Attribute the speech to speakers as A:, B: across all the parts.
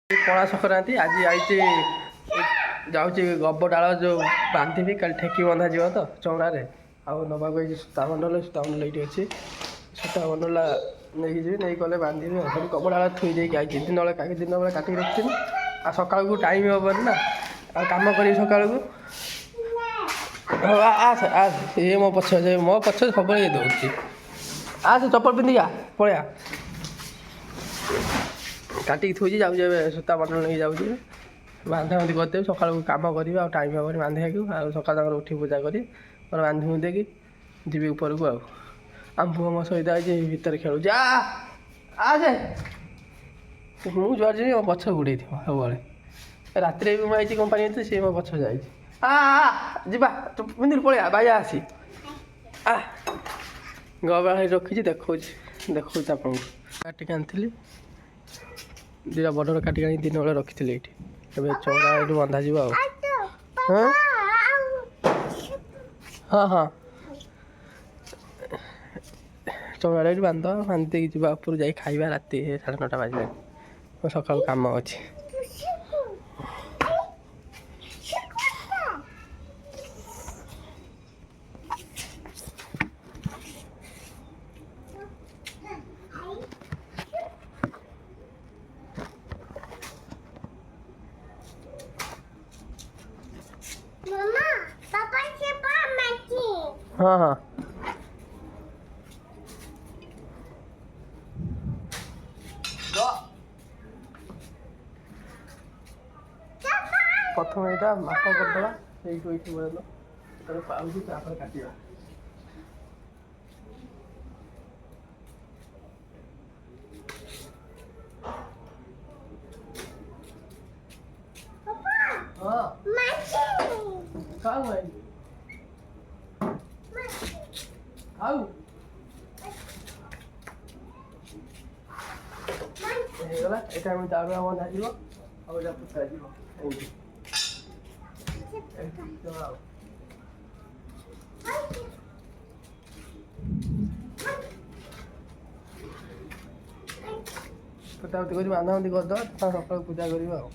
A: पणा संक्रांति आज आई जाऊँगी गब डाल जो बांधि कल ठेकी बंधा जीव तो चौड़े आउ नवा सूता बंडल ये अच्छी सूता बंडला नहीं जी नहीं गले बांधि सब गब डाल थी देकी आई दिन बेले काटिक रखी आ सका टाइम हेबन ना आ कम कर सका आस आस ये मो पछ सब ये दौड़ आस चप्पल पिंधिका पलैया काटिक थोड़ी जाऊँ सूता बंडल नहीं जाऊँगी बांधा बांधि करदेवी सका कम करी टाइम हेबन बांधे सका उठी पूजा करी बांधि बुंधे कि जी ऊपर को आम पुआ मो सहित आई भितर खेलुच आसे मुझे जुआर जी मो पछ गुड़े सब रात भी मुझे कंपानी सी मो पछ जा पिंधि पलैया बाया आसी आ गबा रखी देखा देखा आपको काटिक आनी दुटा बड़ काटिक आनी दिन बेले रखी थी ये चौड़ा ये बंधा जी हाँ हाँ हाँ चौड़ा ये बांध बांधे जा ऊपर जा खाଇବା राति 9:30 बाजिले सका कम अच्छे हाँ हाँ प्रथम यहाँ माप करदेवा ये पर्यटन पाँच काटा हाँ खाऊ भाई खाऊ ହେଇଗଲା ଏଟା ଆମେ ଦାରୁଆ ବନ୍ଧା ଯିବ ଆଉ ଏଟା ପୁତା ଯିବ ଏଇଠି ଆଉ ପୁତାପୁତି କରି ବାନ୍ଧାବନ୍ଧି କରିଦେବା ସକାଳୁ ପୂଜା କରିବା ଆଉ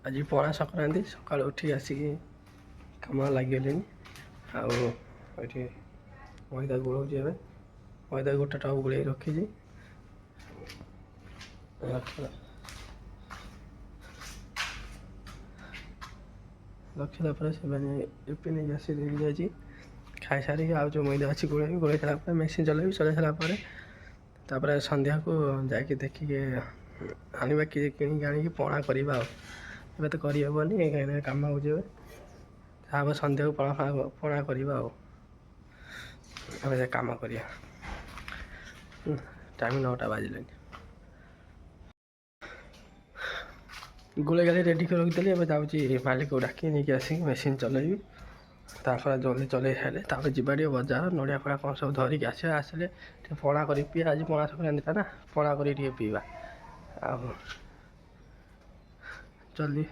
A: आज पणा संक्रांति सका उठी आसिक कम लगे आउे मैदा गोलाऊँ एवं मैदा गोटे टप गोल रखी रखला से एपी नहीं आसी देखी खाई सारी आज जो मैदा अच्छी गोल सारा मेसीन चल चल सारापर संध्या को जाकि देखिए आने किए कि आनिक पणा करवा ए तो करहबनी कहीं कम हो संध्या को पणा करवा कम कर टाइम 9टा बाजिले गोले गाली रेडी कर रखी ए जाऊँगी मालिक को डाक नहीं आसिक मेसीन चलैबी तापर जल्दी चल सारे जावा बजार नड़िया फड़ा कौन सब धरिक आसले पणा कर पी आज पणा संक्रांति ना पणा कर पीवा आ जल्दी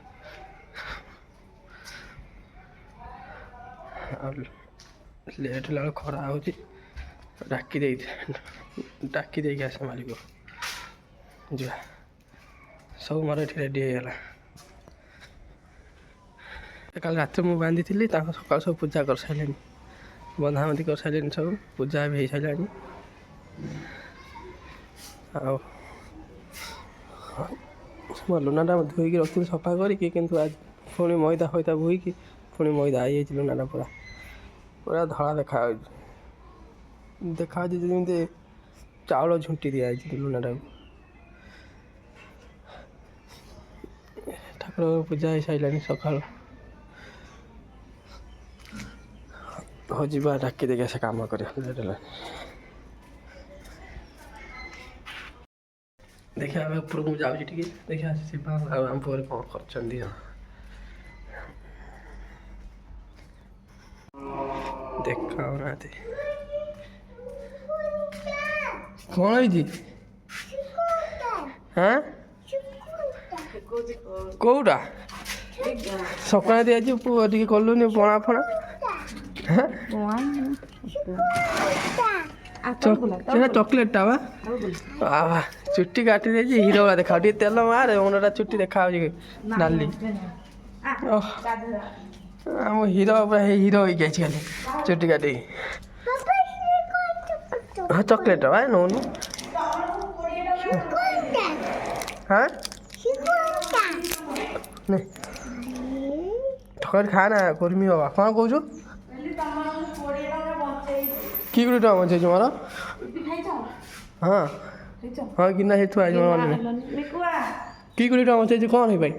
A: लेट ला खरा हो डाकी दे आस मालिक जा सब मोर ये रेडी होगा कल रात मुझे बांधी थी सका सब पूजा कर सारे बंधा बंधी कर सारे सब पूजा भी हो सारे लुनाटा धोईकी रखी सफा करके किंतु आज पुणी मैदा फैदा बोईकी पुणी मैदा आई लुनाटा पूरा पूरा धड़ा देखा जमी चाउल झुंटी दिखाई लुनाटा ठाकुर पूजा हो सारे सका हो जा डाकी देखिए से कम कर देखिए आम ऊपर को जाऊँगी टी देखिए आम पर कौन कर देखा कौन है हाँ कौटा संक्रांति आज टे कलुनि पणा फणा ସେଟା ଚକୋଲେଟ୍ଟା ବା ବାବା ଚୁଟି କାଟି ଦେଇଛି ହିରୋ ଭଳିଆ ଦେଖାଉ ଟିକେ ତେଲ ମାରେ ମୁଣ୍ଡଟା ଚୁଟି ଦେଖାଯାଉଛି ନାଲି ଆମ ହିରୋ ପୁରା ହିରୋ ହେଇକି ଅଛି ଖାଲି ଚୁଟି କାଟିକି ହଁ ଚକୋଲେଟ୍ ବା ନଉନୁ ହଁ ଠକାରୀ ଖା ନା କର୍ମୀ ବାବା କ'ଣ କହୁଛୁ କି କୋଡ଼ିଏ ଟଙ୍କା ବଞ୍ଚେଇଛୁ ମୋର ହଁ ହଁ କିନା ହେଇ ଥୁଆ ହେଇଛି ମନେ କି କୋଡ଼ିଏ ଟଙ୍କା ବଞ୍ଚେଇଛୁ କ'ଣ ହେଇପାଇ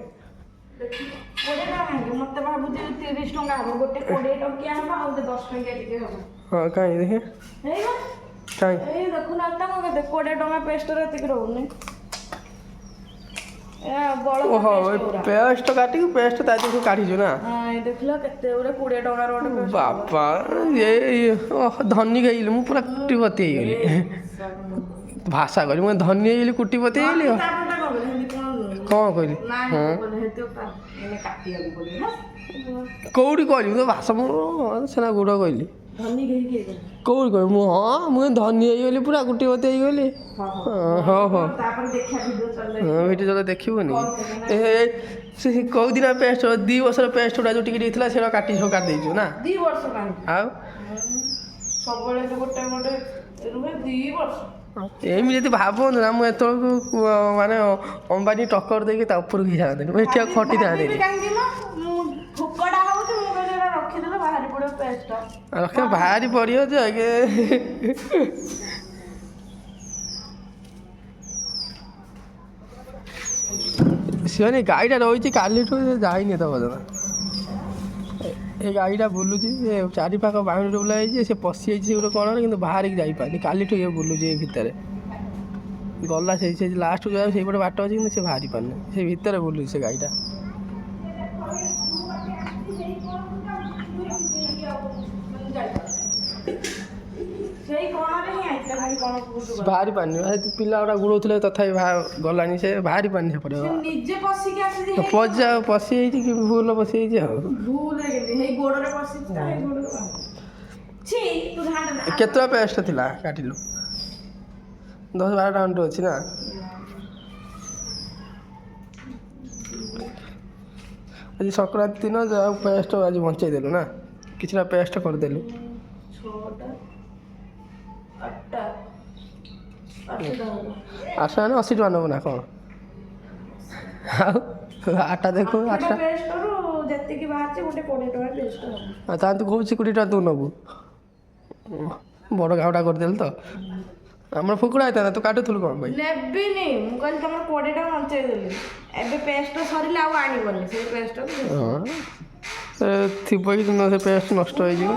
A: ହଁ କାହିଁ ଦେଖେ କାହିଁ ଓହୋ ପେଷ୍ଟ କାଟିକି ପେଷ୍ଟ ତା ଦେହରୁ କାଢ଼ିଛୁ ନା ବାପା ଧନୀ ହେଇଗଲି ମୁଁ ପୁରା କୁଟିପତି ହେଇଗଲି ଭାଷା କହିଲି ମୁଁ ଧନୀ ହେଇଗଲି କୁଟିପତି ହେଇଗଲି କ'ଣ କହିଲି ହଁ କେଉଁଠି କହିଲି ମୁଁ ତ ଭାଷା ମୁଁ ସେନା ଗୁଡ଼ କହିଲି କେଉଁଠି କହିଲି ମୁଁ ହଁ ମୁଁ ଧନୀ ହେଇଗଲି ପୁରା କୁଟିପତି ହେଇଗଲି ହଉ ହଉ ଭିଡ଼ିଓ ଚଲେ ଦେଖିବୁନି ସେ କେଉଁ ଦିନ ପେଷ୍ଟ 2 ବର୍ଷର ପେଷ୍ଟ ଗୁଡ଼ା ଯେଉଁ ଟିକେ ଟିକେ ଥିଲା ସେଗୁଡ଼ା କାଟି ସବୁ କାଟି ଦେଇଛୁ ନା ଆଉ ଏମିତି ଯଦି ଭାବନ୍ତୁ ନା ମୁଁ ଏତେବେଳକୁ ମାନେ ଅମ୍ବାନୀ ଟକ୍କର ଦେଇକି ତା ଉପରକୁ ହେଇଯାଆନ୍ତିନି ମୁଁ ଏଠି ଆଉ ଖଟିଥାନ୍ତିନି ରଖିବା ବାହାରି ପଡ଼ିବ ଯେ ଆଗେ ସିଏ ଗାଈଟା ରହିଛି କାଲିଠୁ ଯାଇନି ତ ପର୍ଯ୍ୟନ୍ତ ଏ ଗାଈଟା ବୁଲୁଛି ଏ ଚାରିପାଖ ବାଉଣ୍ଡ୍ରି ବୁଲା ହେଇଛି ସେ ପଶିଯାଇଛି ସେ ଗୋଟେ କ'ଣ କିନ୍ତୁ ବାହାରିକି ଯାଇପାରୁନି କାଲିଠୁ ଇଏ ବୁଲୁଛି ଏ ଭିତରେ ଗଲା ସେଇ ଲାଷ୍ଟକୁ ଯାଉ ସେଇପଟେ ବାଟ ଅଛି କିନ୍ତୁ ସେ ବାହାରି ପାରୁନି ସେ ଭିତରେ ବୁଲୁଛି ସେ ଗାଈଟା ବାହାରି ପାରୁନି ପିଲା ଗୁଡ଼ା ଗୋଡ଼ଉଥିଲେ ତଥାପି ଗଲାନି ସେ ବାହାରି ପାରୁନି ସେପଟେ ପଶିଯାଇଛି କି ଭୁଲ ପଶିଯାଇଛି ଆଉ କେତେଟା ପେଷ୍ଟ ଥିଲା କାଟିଲୁ 10-12ଟା ଖଣ୍ଡେ ଅଛି ନା ଆଜି ସଂକ୍ରାନ୍ତି ଦିନ ଆଉ ପେଷ୍ଟ ଆଜି ବଞ୍ଚେଇ ଦେଲୁ ନା କିଛିଟା ପେଷ୍ଟ କରିଦେଲୁ 8 ମାନେ 80 ଟଙ୍କା ନେବୁ ନା କ'ଣ ଆଉ 8ଟା ଦେଖୁ 8ଟା ତାହେଲେ ତୁ କହୁଛି 20 ଟଙ୍କା ତୁ ନେବୁ ବଡ଼ ଗାଁଟା କରିଦେଲୁ ତ ଆମର ଫୁକୁଡ଼ା ହେଇଥାନ୍ତା ତୁ କାଟୁଥିଲୁ କ'ଣ ପାଇଁ
B: ନେବିନି ମୁଁ କହିଲି ତମର 20 ଟଙ୍କା ବଞ୍ଚେଇ ଦେଲି ଏବେ ପେଷ୍ଟ ସରିଲେ ଆଉ ଆଣିବନି ସେ ପେଷ୍ଟ
A: ଥିବ କି ସେ ପେଷ୍ଟ ନଷ୍ଟ ହେଇଯିବ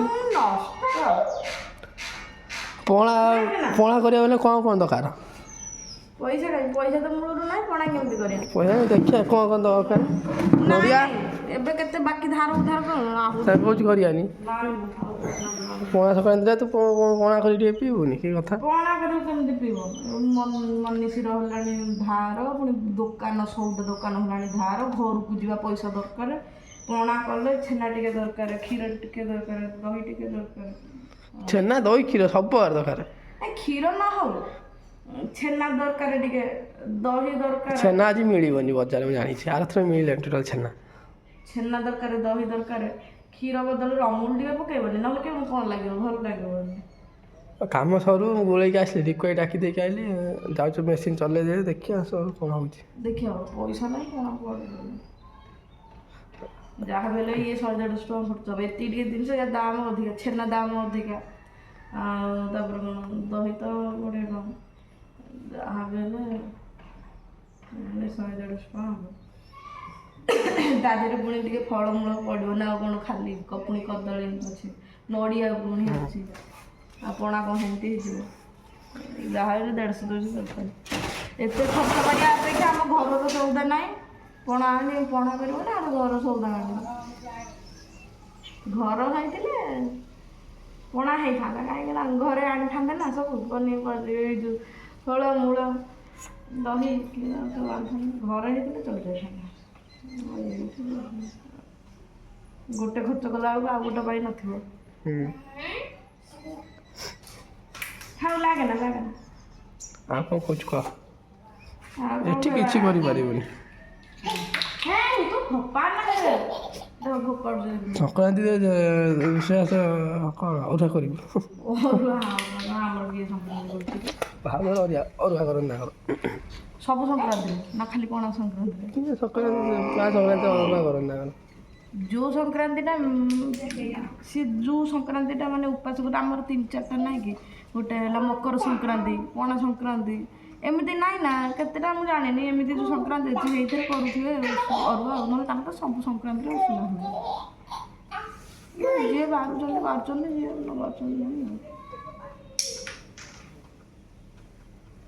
A: ପଣା କରିବାକୁ ହେଲେ କ'ଣ ଦରକାର
B: ପଇସା ତ ମୂଳରୁ ନାହିଁ ପଣା କେମିତି କରିବା
A: ପଇସା ଦେଖିବା କ'ଣ ଦରକାର ନଡ଼ିଆ
B: ଏବେ କେତେ ବାକି ଧାର ଉଧାର
A: କହୁଛି କରିବାନି ପଣା ସଂକ୍ରାନ୍ତିରେ ତୁ ପଣା କରି ଟିକେ ପିଇବୁନି କି କଥା
B: ପଣା କରିବୁ କେମିତି ପିଇବ ମନୀଷୀର ହେଲାଣି ଧାର ପୁଣି ଦୋକାନ ସଉଦା ଦୋକାନ ହେଲାଣି ଧାର ଘରକୁ ଯିବା ପଇସା ଦରକାର ପଣା କଲେ ଛେନା ଟିକେ ଦରକାର କ୍ଷୀର ଟିକେ ଦରକାର ଦହି ଟିକେ ଦରକାର
A: ଛେନା ଦହି କ୍ଷୀର ସବୁ ଦରକାର
B: କ୍ଷୀର ନ ହଉ ଛେନା ଦରକାର ଟିକେ ଦହି ଦରକାର
A: ଛେନା ଆଜି ମିଳିବନି ବଜାରରେ ମୁଁ ଜାଣିଛି ଆରଥର ମିଳିଲାନି ଟୋଟାଲ ଛେନା
B: ଦରକାର ଦହି ଦରକାର କ୍ଷୀର ବଦଳରେ ଅମୁଲ ଟିକେ ପକେଇବନି ନହେଲେ କେମିତି କ'ଣ ଲାଗିବ ଭଲ ଲାଗିବନି
A: କାମ ସରୁ ମୁଁ ଗୋଳେଇକି ଆସିଲି ରିକ୍ୱାଇ ଡାକି ଦେଇକି ଆଇଲି ଯାଉଛୁ ମେସିନ୍ ଚଲେଇ ଦେବି ଦେଖିବା ସବୁ କ'ଣ ହେଉଛି
B: ଦେଖିବ ପଇସା ନାହିଁ କ'ଣ ଯାହା ବି ହେଲେ ଇଏ 100-150 ଟଙ୍କା ଖର୍ଚ୍ଚ ହେବ ଏତିକି ଟିକେ ଜିନିଷ ଦାମ ଅଧିକା ଛେନା ଦାମ ଅଧିକା ଆଉ ତାପରେ କ'ଣ ଦହି ତ 20 ଟଙ୍କା ଯାହା ବି ହେଲେ 100-150 ଟଙ୍କା ହେବ ତା ଦେହରେ ପୁଣି ଟିକେ ଫଳମୂଳ ପଡ଼ିବ ନା ଆଉ କ'ଣ ଖାଲି ପୁଣି କଦଳୀ ଅଛି ନଡ଼ିଆ ପୁଣି ଅଛି ଆଉ ପଣା କ'ଣ ସେମିତି ହେଇଯିବ ଯାହା ହେଲେ 150-200 ଦରକାର ଏତେ ଖର୍ଚ୍ଚ କରିବା ଅପେକ୍ଷା ଆମ ଘରର ସଉଦା ନାହିଁ ପଣା ଆଣି ପଣା କରିବ ନା ଆମ ଘର ସଉଦା ଆଣିବ ଘର ହେଇଥିଲେ ପଣା ହେଇଥାନ୍ତା କାହିଁକି ନା ଘରେ ଆଣିଥାନ୍ତେ ନା ସବୁ ପନିପରିବା ଏଇ ଯେଉଁ ଫଳମୂଳ ଦହି ସବୁ ଆଣିଥାନ୍ତେ ଘରେ ହେଇଥିଲେ ଚଳିଯାଇଥାନ୍ତା ଗୋଟେ ଖର୍ଚ୍ଚ କଲା ବେଳକୁ ଆଉ ଗୋଟେ ପାଇଁ ନଥିବ ଥାଉ ଲାଗେନା
A: ଆଉ କ'ଣ କହୁଛୁ କହ
B: ଆଉ କଣ
A: ଏଠି କିଛି କରିପାରିବୁନି
B: ହେ ତୁ ଫୋପାଡ ନା ଫୋପାଡ
A: ସଂକ୍ରାନ୍ତି ରୋଷେଇବାସ କ'ଣ ଅରୁଆ କରିବୁ
B: ଆମର କିଏ ସଂକ୍ରାନ୍ତି କରୁଛି
A: ଭାବରେ ଅରୁଆ କରନ୍ତି ନା କ'ଣ
B: ସବୁ ସଂକ୍ରାନ୍ତିରେ ନା ଖାଲି ପଣା ସଂକ୍ରାନ୍ତିରେ
A: କିନ୍ତୁ ସଂକ୍ରାନ୍ତି ପ୍ରାୟ ସଂକ୍ରାନ୍ତି ଅରୁଆ କରନ୍ତି ନା କ'ଣ
B: ଯେଉଁ ସଂକ୍ରାନ୍ତିଟା ସେ ଯେଉଁ ସଂକ୍ରାନ୍ତିଟା ମାନେ ଉପାସ ଗୋଟେ ଆମର 3-4ଟା ନାହିଁ କି ଗୋଟେ ହେଲା ମକର ସଂକ୍ରାନ୍ତି ପଣା ସଂକ୍ରାନ୍ତି ଏମିତି ନାହିଁ ନା କେତେଟା ମୁଁ ଜାଣିନି ଏମିତି ଯେଉଁ ସଂକ୍ରାନ୍ତି ଅଛି ସେଇଥିରେ କରୁଥିବେ ଅରୁଆ ଆଉ ନହେଲେ ତାଙ୍କର ସବୁ ସଂକ୍ରାନ୍ତିରେ ଉଷୁନା ହୁଏ ଯିଏ ବାରୁଛନ୍ତି ଯିଏ ନ ବାରୁଛନ୍ତି ନାହିଁ ଆଉ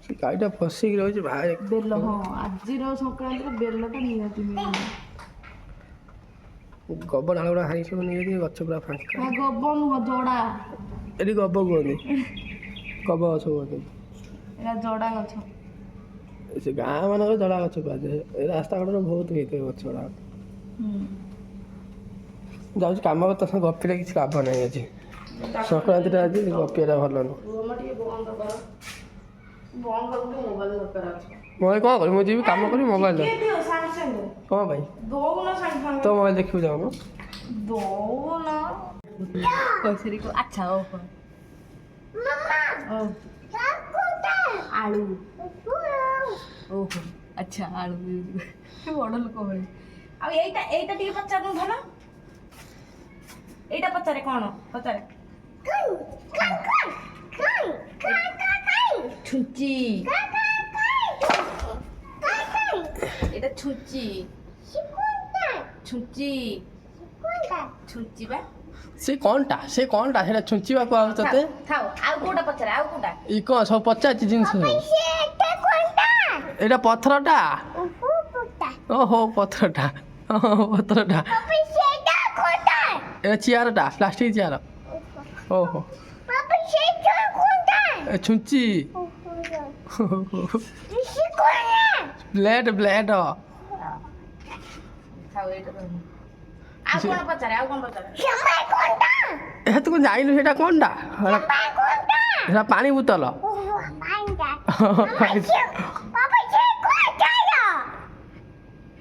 A: ସେ ଗାଈଟା ଫସିକି ରହିଛି ଭାଇ
B: ବେଲ ହଁ ଆଜିର ସଂକ୍ରାନ୍ତିରେ ବେଲଟା ନିହାତି ମିଳିବ
A: ଗୋବର ଢାଳ ଗୁଡ଼ା ହାଇ ସବୁ ନେଇକି ଗଛ ପୁରା ଫାଙ୍କା
B: ଗବ ନୁହଁ ଜଡ଼ା
A: ଏଠି ଗବ କୁହନ୍ତି ଗବ ଗଛ କୁହନ୍ତି
B: ଏଇଟା ଜଡ଼ା ଗଛ
A: ସେ ଗାଁ ମାନଙ୍କର ଜଡ଼ା ଗଛ କୁହାଯାଏ ଏ ରାସ୍ତା କଡ଼ରେ ବହୁତ ହେଇଥାଏ ଗଛ ଗୁଡ଼ା ଯାଉଛି କାମ ତ ଗପିଲେ କିଛି ଲାଭ ନାହିଁ ଆଜି ସଂକ୍ରାନ୍ତିଟା ଆଜି ଗପିବାଟା ଭଲ ନୁହଁ ମୋବାଇଲ କ'ଣ କରିବି ମୁଁ ଯିବି କାମ କରିବି ମୋବାଇଲ କ'ଣ ପାଇଁ ତ ମୋବାଇଲ ଦେଖିବୁ ଯାଉନ
B: ଆଚ୍ଛା ଓହୋ ଆଳୁ ଓହୋ ଆଚ୍ଛା ଆଳୁ ବଡ଼ ଲୋକ ଭଳି ଆଉ ଏଇଟା ଟିକେ ପଚାରୁନୁ ଭଲ ଏଇଟା ପଚାରେ କ'ଣ ପଚାରେ ଛୁଞ୍ଚି এটা ছুঁচি ছুঁচি ছুঁচি ବା
A: ସେ କ'ଣଟା ସେଇଟା ଛୁଞ୍ଚିବାକୁ ଆଉ ତତେ
B: ଥାଉ ଆଉ କୋଉଟା ପଚାରେ ଆଉ କୋଉଟା
A: ଇ କ'ଣ ସବୁ ପଚାରୁଛି ଜିନିଷ ସବୁ ଏଇଟା ପଥରଟା ଓହୋ ପଥରଟା ପଥରଟା ଏଇଟା ଚିଆରଟା ପ୍ଲାଷ୍ଟିକ ଚିଆର ଓହୋ ଛୁଞ୍ଚି ବ୍ଲେଡ୍ ତୁ କ'ଣ ଜାଣିଲୁ ସେଇଟା କ'ଣଟା ସେଇଟା ପାଣି ବୋତଲ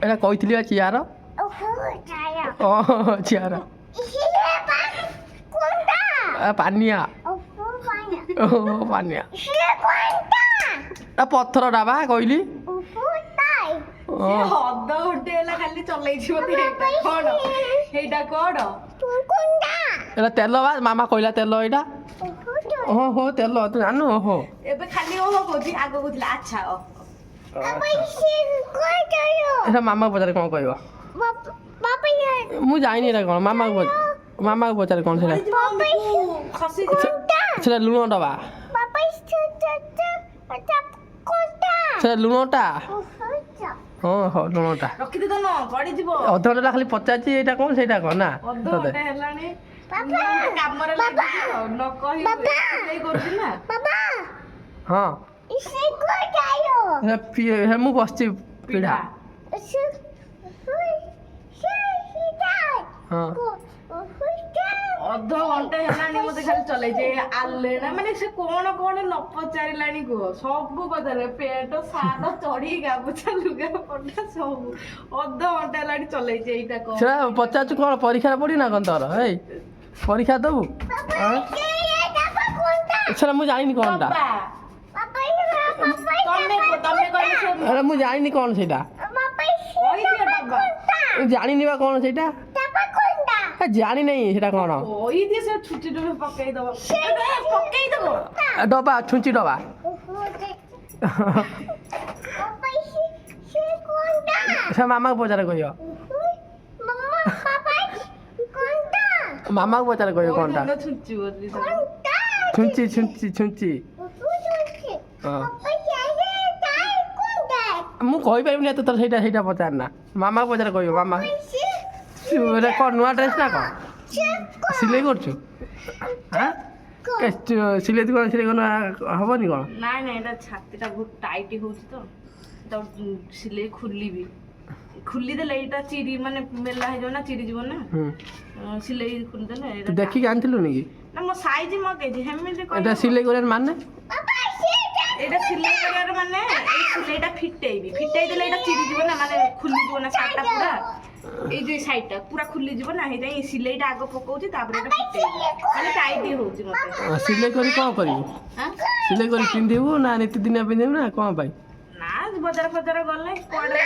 A: ଏଇଟା କହିଥିଲି ବା ଚିଆର ଚିଆର ପାନିଆ ପାନିଆ ପଥରଟା ବା କହିଲି
B: ଅଧଘଣ୍ଟେ ହେଲା ଖାଲି ଚଲେଇଛି ମତେ ଏଇଟା କ'ଣ
A: ଏଇଟା ତେଲ ବା ମାମା କହିଲା ତେଲ ଏଇଟା ଓହୋ ତେଲ ତୁ ଜାଣୁ ଓହୋ
B: ଏବେ ଖାଲି ଓହୋ କହୁଛି ଆଗ କହୁଥିଲା ଆଚ୍ଛା
A: ଏଇଟା ମାମାକୁ ପଚାରେ କ'ଣ କହିବ ମୁଁ ଜାଣିନି ଏଇଟା କ'ଣ ମାମାକୁ ପଚାରେ କ'ଣ ସେଇଟା ସେଇଟା ଲୁଣଟା ବା ସେଇଟା ଲୁଣଟା ହଁ ହଁ ଲୁଣଟା ଅଧଘଣ୍ଟା ଖାଲି ପଚାରୁଛି ଏଇଟା କ'ଣ ସେଇଟା କ'ଣ ନା ତତେ ହଁ ମୁଁ ବସିଛି ପିଢ଼ା ହଁ
B: ଅଧଘଣ୍ଟେ ହେଲାଣି ମତେ ଖାଲି ଚଲେଇଛି ଆଲେନା ମାନେ ସେ କ'ଣ ନ ପଚାରିଲାଣି କୁହ ସବୁ ପଚାରେ ପେଟ ସାର ଚଢି ଗାମୁଛା ଲୁଗା ପଟା ସବୁ ଅଧଘଣ୍ଟେ ହେଲାଣି ଚଲେଇଛି ଏଇଟା କ'ଣ
A: ସେଟା ପଚାରୁଛୁ କ'ଣ ପରୀକ୍ଷାରେ ପଡ଼ି ନା କ'ଣ ତୋର ଏଇ ପରୀକ୍ଷା ଦେବୁ ସେଟା ମୁଁ ଜାଣିନି କ'ଣଟା ଆରେ ମୁଁ ଜାଣିନି କ'ଣ ସେଇଟା ଜାଣିନି ବା କ'ଣ ସେଇଟା ଜାଣି ନାହିଁ ସେଇଟା କ'ଣ ଡବା ଛୁଞ୍ଚି ଡବା ସେ ମାମାକୁ ପଚାରେ କହିବ ମାମାକୁ ପଚାରେ କହିବ କ'ଣଟା ଛୁଞ୍ଚି ହଁ ମୁଁ କହିପାରିବିନି ଏତେ ତୋର ସେଇଟା ପଚାର ନା ମାମାକୁ ପଚାରେ କହିବ ମାମା ଏଇଟା କ'ଣ ନୂଆ ଡ୍ରେସ୍ ନା କ'ଣ ସିଲେଇ କରୁଛୁ ସିଲେଇ କ'ଣ ହବନି କ'ଣ
B: ନାଇଁ ଏଇଟା ଛାତିଟା ବହୁତ ଟାଇଟ୍ ହଉଛି ତ ସିଲେଇ ଖୋଲିବି ଖୋଲିଦେଲେ ଏଇଟା ଚିରି ମାନେ ମେଲା ହେଇଯିବ ନା ଚିରି ଯିବ ନା ସିଲେଇ ଖୋଲିଦେଲେ
A: ତୁ ଦେଖିକି ଆଣିଥିଲୁନି କି
B: ନା ମୋ ସାଇଜ ମଗେଇଛି ସେମିତି
A: এটা ସିଲେଇ କରିବାର ମାନେ
B: ଏଇଟା ସିଲେଇ କରିବାର ମାନେ ଏଇ ସିଲେଇଟା ଫିଟେଇବି ଫିଟେଇ ଦେଲେ ଏଇଟା ଚିରି ଯିବ ନା ମାନେ ଖୋଲିଯିବ ନା ସାର୍ଟଟା ପୁରା ଏଇ ଯୋଉ ସାଇଡଟା ପୁରା ଖୋଲିଯିବ ନା ସେଇଥିପାଇଁ ସିଲେଇଟା ଆଗ ପକଉଛି ତାପରେ ଏଇଟା ଫିଟେଇବି ମାନେ ଟାଇଟ୍ ହଉଛି ମତେ
A: ସିଲେଇ କରି କ'ଣ କରିବୁ ସିଲେଇ କରି ପିନ୍ଧିବୁ ନା ନିତିଦିନିଆ ପିନ୍ଧିବୁ ନା କ'ଣ ପାଇଁ
B: ନା ବଜାର ଫଜାର ଗଲେ କୁଆଡେ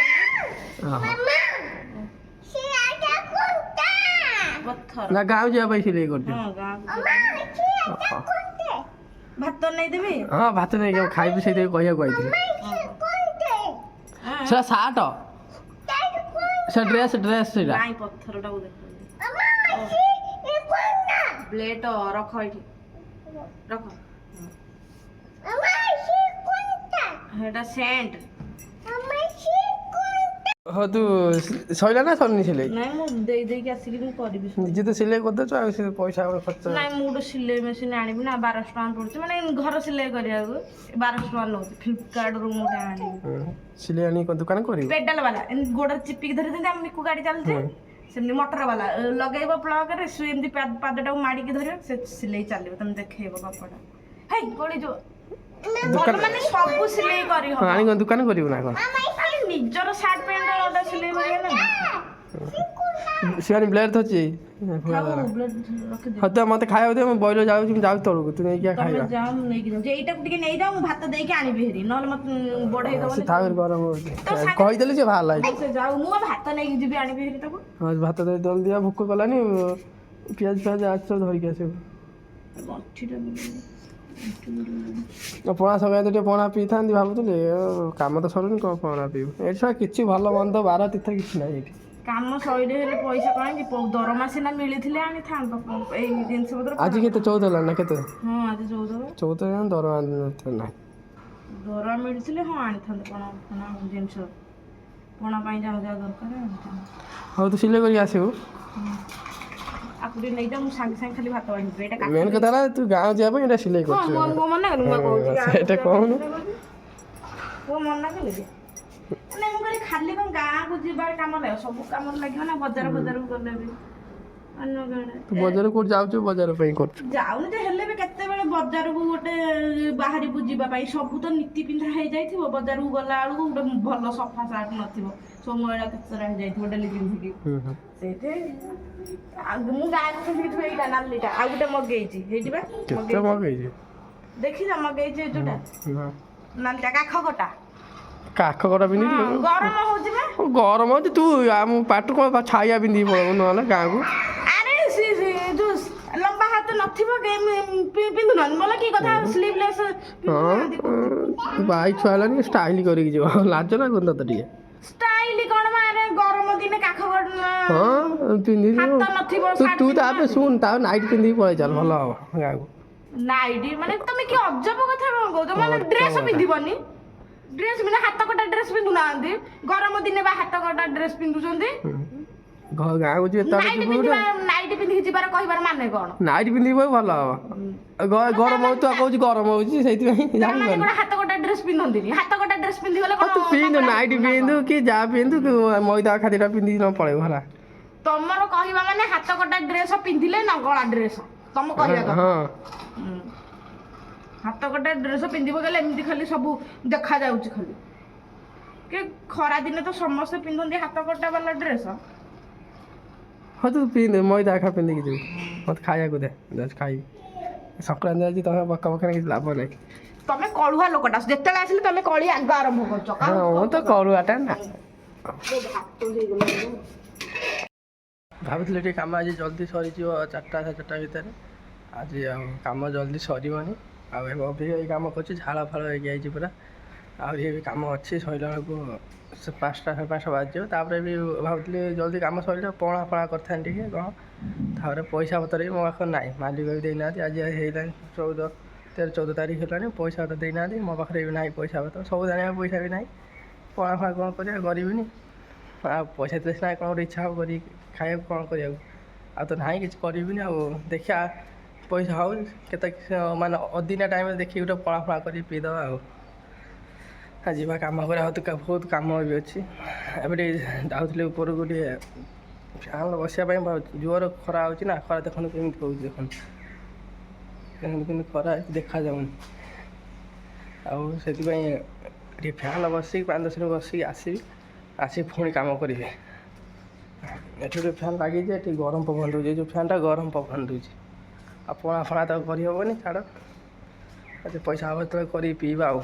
B: ପଥର
A: ନା ଗାଁ ଯିବା ପାଇଁ ସିଲେଇ କରୁଛୁ
B: ହଁ ଗାଁକୁ ଭାତ ନେଇଦେବି
A: ହଁ ଭାତ ନେଇକି ଖାଇବି ସେଇଥିପାଇଁ କହିବାକୁ ଆଇଥିଲି ସେଟା ସାର୍ଟ ସେ ଡ୍ରେସ୍ ସେଇଟା
B: ନାଇଁ ପଥରଟାକୁ ଦେଖୁଛି ପ୍ଲେଟ ରଖ ଏଇଠି ରଖ ହେଟା ସେଣ୍ଟ
A: ହଁ ତୁ ସଇଲା ନା ସରିନି ସିଲେଇ
B: ନାଇଁ ମୁଁ ଦେଇ ଦେଇକି ଆସିକି ମୁଁ କରିବି
A: ନିଜେ ତ ସିଲେଇ କରିଦେଉଛୁ ଆଉ ସେ ପଇସା ଖର୍ଚ୍ଚ
B: ନାଇଁ ମୁଁ ଗୋଟେ ସିଲେଇ ମେସିନ୍ ଆଣିବି ନା 1200 ଟଙ୍କା ପଡୁଛି ମାନେ ଘର ସିଲେଇ କରିବାକୁ 1200 ଟଙ୍କା ନେଉଛି ଫ୍ଲିପକାର୍ଟରୁ ମୁଁ ଗୋଟେ ଆଣିବି
A: ସିଲେଇ ଆଣି ଦୋକାନ କରିବୁ
B: ପେଡାଲ ବାଲା ଏମିତି ଗୋଡରେ ଚିପିକି ଧରି ଦିଅନ୍ତି ଆମ ମିକୁ ଗାଡି ଚାଲୁଛି ସେମିତି ମଟର ବାଲା ଲଗେଇବ ପ୍ଲଗରେ ଏମିତି ପାଦଟାକୁ ମାଡିକି ଧରିବ ସେ ସିଲେଇ ଚାଲିବ ତମେ ଦେଖେଇବ କପଡା ହେଇ ଗୋଳି ଯୋ ଭଲ ମାନେ ସବୁ ସିଲେଇ କରି ହବ
A: ଆଣି ଦୋକାନ କରିବୁ ନା କ'ଣ
B: ନିଜର ସାର୍ଟ ପ୍ୟାଣ୍ଟ ଅଧା ସିଲେଇ କରିବା ନା
A: ସିଆଣି ବ୍ଲେଡ୍ ଧରିଛି ହଁ ତ ମୋତେ ଖାଇବାକୁ ଦେ ମୁଁ ବଇଲ ଯାଉଛି ମୁଁ ଯାଉଛି ତଳକୁ ତୁ ନେଇକି ଖାଇବା
B: ଯାଅ ମୁଁ ନେଇକି ଯାଉଛି ଏଇଟାକୁ ଟିକେ ନେଇଯାଅ ମୁଁ ଭାତ ଦେଇକି ଆଣିବି ହେରି ନହେଲେ ମତେ ବଢେଇ ଦବ
A: ସେ ଥାଉ ଗରମ ହେଉଛି କହିଦେଲି ସେ ବାହାରିଲା
B: ସେ ଯାଉ ମୁଁ ଭାତ ନେଇକି ଯିବି ଆଣିବି ହେରି ତାକୁ
A: ହଁ ଭାତ ଦେଇ ଜଲ୍ଦି ଦିଆ ଭୋକ କଲାନି ପିଆଜ ଆଜି ସବୁ ଧରିକି ଆସିବୁ ପଣା ସକାଳେ ଟିକେ ପଣା ପିଇଥାନ୍ତି ଭାବୁଥିଲି କାମ ତ ସରୁନି କ'ଣ ପଣା ପିଇବୁ ଏଠି ଛଡ଼ା କିଛି ଭଲ ମନ୍ଦ ବାର ତୀର୍ଥ କିଛି ନାହିଁ ଏଠି
B: କାମ ସଇଲେ ହେଲେ ପଇସା କାହିଁକି ଦରମା ସିନା ମିଳିଥିଲେ ଆଣିଥାନ୍ତ ଏଇ ଜିନିଷ ପତ୍ର
A: ଆଜି କେତେ 14 ହେଲା ନା କେତେ
B: ହଁ ଆଜି
A: 14 ଦରମା ନାହିଁ
B: ଦରମା ମିଳିଥିଲେ ହଁ ଆଣିଥାନ୍ତେ ପଣା ଜିନିଷ ପଣା ପାଇଁ ଯାହା ଯାହା ଦରକାର
A: ହଉ ତୁ ସିଲେଇ କରିକି ଆସିବୁ
B: ଆକୁ ଟିକେ ନେଇଯା ମୁଁ ସାଙ୍ଗେ ସାଙ୍ଗେ ଖାଲି ଭାତ ଆଣିବି ଏଇଟା
A: ମେନ୍ କଥା ହେଲା ତୁ ଗାଁ ଯିବା ପାଇଁ ଏଇଟା ସିଲେଇ କରୁଛୁ ସେଇଟା କହୁନୁ
B: ପୁଅ ମନା କଲେ କି ନାଇଁ ମୁଁ କହିଲି ଖାଲି କ'ଣ ଗାଁକୁ ଯିବାର କାମ ଲାଗିବ ସବୁ କାମରେ ଲାଗିବ ନା ବଜାର ଫଜାରକୁ ଗଲେ ବି ଅନ୍ୟ ଗାଁରେ
A: ତୁ ବଜାର କୋଉଠି ଯାଉଛୁ ବଜାର ପାଇଁ କରୁଛୁ
B: ଯାଉନି ଯେ ହେଲେ ବି କେତେବେଳେ ବଜାରକୁ ଗୋଟେ ବାହାରିବୁ ଯିବା ପାଇଁ ସବୁ ତ ନୀତି ପିନ୍ଧା ହେଇଯାଇଥିବ ବଜାରକୁ ଗଲା ବେଳକୁ ଗୋଟେ ଭଲ ସଫା ସାର୍ଟ ନଥିବ ସବୁ ମଇଳା କଚରା ହେଇଯାଇଥିବ ଡେଲି ପିନ୍ଧିକି ସେଇଠି ମୁଁ ଗାଁକୁ ପିନ୍ଧିକି ଏଇଟା ନାଲିଟା ଆଉ ଗୋଟେ ମଗେଇଛି ହେଇଛି ବା ଦେଖିଛ ମଗେଇଛି ଯୋଉଟା ନାଲିଟା କାଖ କଟା ପିନ୍ଧିକି ଗରମ ହଉଛି ବା
A: ଗରମ ହଉଛି ତୁ ଆମ ପାଟୁ କ'ଣ ଛାଇଆ ପିନ୍ଧିକି ପଳେଇବୁ ନହେଲେ ଗାଁକୁ
B: ଆରେ ଯୋଉ ଲମ୍ବା ହାତ ନଥିବ ପିନ୍ଧୁନାହାନ୍ତି ବୋଲେ କି କଥା ସ୍ଲିଭଲେସ୍
A: ବାଇ ଛୁଆ ହେଲାନି ଷ୍ଟାଇଲ କରିକି ଯିବ ଲାଜ ନା କଣ ତତେ ଟିକେ
B: ଷ୍ଟାଇଲ କ'ଣ ମାନେ ଗରମ ଦିନେ କାଖ
A: ହଁ ପିନ୍ଧିକି
B: ହାତ ନଥିବ
A: ତୁ ତାପରେ ଶୁଣ ତାପରେ ନାଇଟ୍ ପିନ୍ଧିକି ପଳେଇ ଚାଲ ଭଲ ହବ ଗାଁକୁ
B: ନାଇଟ୍ ମାନେ ତମେ କି ଅଜବ କଥା କ'ଣ କହୁଛ ମାନେ ଡ୍ରେସ୍ ପିନ୍ଧିବନି ଡ୍ରେସ୍ ମାନେ ହାତ କଟା ଡ୍ରେସ୍ ପିନ୍ଧୁନାହାନ୍ତି ଗରମ ଦିନେ ବା ହାତ କଟା ଡ୍ରେସ୍ ପିନ୍ଧୁଛନ୍ତି
A: ଗାଁକୁ ଯିବେ
B: ନାଇଟ୍ ପିନ୍ଧିକି ଯିବାର କହିବାର ମାନେ କ'ଣ
A: ନାଇଟ୍ ପିନ୍ଧିକି ଭଲ ହବ ଗରମ ହଉଛି ଆଉ କହୁଛି ଗରମ ହଉଛି ସେଇଥିପାଇଁ
B: ହାତ କଟା ଡ୍ରେସ୍ ପିନ୍ଧନ୍ତିନି ହାତ କଟା ଡ୍ରେସ୍ ପିନ୍ଧିଗଲେ
A: ତୁ ପିନ୍ଧୁ ନାଇଟ୍ ପିନ୍ଧୁ କି ଯାହା ପିନ୍ଧୁ ମଇଦା ଖାଦ୍ୟଟା ପିନ୍ଧିକି ନ ପଳେଇବୁ ହେଲା
B: ତମର କହିବା ମାନେ ହାତ କଟା ଡ୍ରେସ୍ ପିନ୍ଧିଲେ ନଗଳା ଡ୍ରେସ୍ ତମ କହିବା କଥା ହାତ କଟା ଡ୍ରେସ୍ ପିନ୍ଧିବ ଗଲେ ଏମିତି ଖାଲି ସବୁ ଦେଖାଯାଉଛି ଖାଲି କି ଖରା ଦିନେ ତ ସମସ୍ତେ ପିନ୍ଧନ୍ତି ହାତ କଟା ବାଲା ଡ୍ରେସ୍
A: ହଁ ତୁ ପିନ୍ଧେ ମଇଦା ଖା ପିନ୍ଧିକି ଯିବୁ ମୋତେ ଖାଇବାକୁ ଦେ ଖାଇବି ସଂକ୍ରାନ୍ତି ଆଜି ତମେ ବକା ବକାରେ କିଛି ଲାଭ ନାହିଁ
B: ତମେ କଳୁଆ ଲୋକଟା ଯେତେବେଳେ ଆସିଲେ ତମେ କଳି ଆଗ ଆରମ୍ଭ କରୁଛ
A: ମୁଁ ତ କଳୁଆଟା ନା ଭାବୁଥିଲି ଟିକେ କାମ ଆଜି ଜଲ୍ଦି ସରିଯିବ 4ଟା 4:30 ଭିତରେ ଆଜି ଆଉ କାମ ଜଲ୍ଦି ସରିବନି ଆଉ ଏବେ ଅଭିକା ଏଇ କାମ କରୁଛି ଝାଳ ଫାଳ ହେଇକି ଯାଇଛି ପୁରା ଆହୁରି ବି କାମ ଅଛି ସରିଲା ବେଳକୁ 5ଟା 5:30 ବାଜିଯିବ ତାପରେ ବି ଭାବୁଥିଲି ଜଲ୍ଦି କାମ ସରିଲେ ପଣା ଫଣା କରିଥାନ୍ତି ଟିକେ କ'ଣ ତାପରେ ପଇସା ପତ୍ର ବି ମୋ ପାଖରେ ନାହିଁ ମାଲିକ ବି ଦେଇନାହାନ୍ତି ଆଜି ହେଇଗଲାଣି 14 ତାରିଖ ହେଲାଣି ପଇସା ପତ୍ର ଦେଇନାହାନ୍ତି ମୋ ପାଖରେ ବି ନାହିଁ ପଇସା ପତ୍ର ସବୁ ଜାଣିବା ପଇସା ବି ନାହିଁ ପଣା ଫଣା କ'ଣ କରିବା କରିବିନି ଆଉ ପଇସା ଦେଲେ ସିନା କ'ଣ ଗୋଟେ ଇଚ୍ଛା ହେବ କରି ଖାଇବାକୁ କ'ଣ କରିବାକୁ ଆଉ ତ ନାହିଁ କିଛି କରିବିନି ଆଉ ଦେଖିବା ପଇସା ହଉ କେତେ ମାନେ ଅଦିନା ଟାଇମ୍ରେ ଦେଖିକି ଗୋଟେ ପଣା ଫଣା କରିକି ପିଇଦେବା ଆଉ ଯିବା କାମ କରିବା ବହୁତ କାମ ବି ଅଛି। ଏବେ ଟିକେ ଯାଉଥିଲେ ଉପରକୁ ଟିକେ ଫ୍ୟାନ୍ ବସିବା ପାଇଁ ଜୋର ଖରା ହେଉଛି ନା, ଖରା ଦେଖନ୍ତୁ କେମିତି ହେଉଛି, ଦେଖନ୍ତୁ କେମିତି ଖରା ହେଇଛି ଦେଖାଯାଉନି। ଆଉ ସେଥିପାଇଁ ଟିକେ ଫ୍ୟାନ୍ ବସିକି 5-10 ମିନିଟ୍ ବସିକି ଆସିକି ପୁଣି କାମ କରିବେ। ଏଠି ଗୋଟେ ଫ୍ୟାନ୍ ଲାଗିଛି, ଏଠି ଗରମ ପବନ ଦେଉଛି, ଏ ଯେଉଁ ଫ୍ୟାନ୍ଟା ଗରମ ପବନ ଦେଉଛି। ଆଉ ପଣା ଫଣା ତ କରିହେବନି, ଛାଡ଼, ପଇସା ହେବ ଯେତେବେଳେ କରିକି ପିଇବା ଆଉ।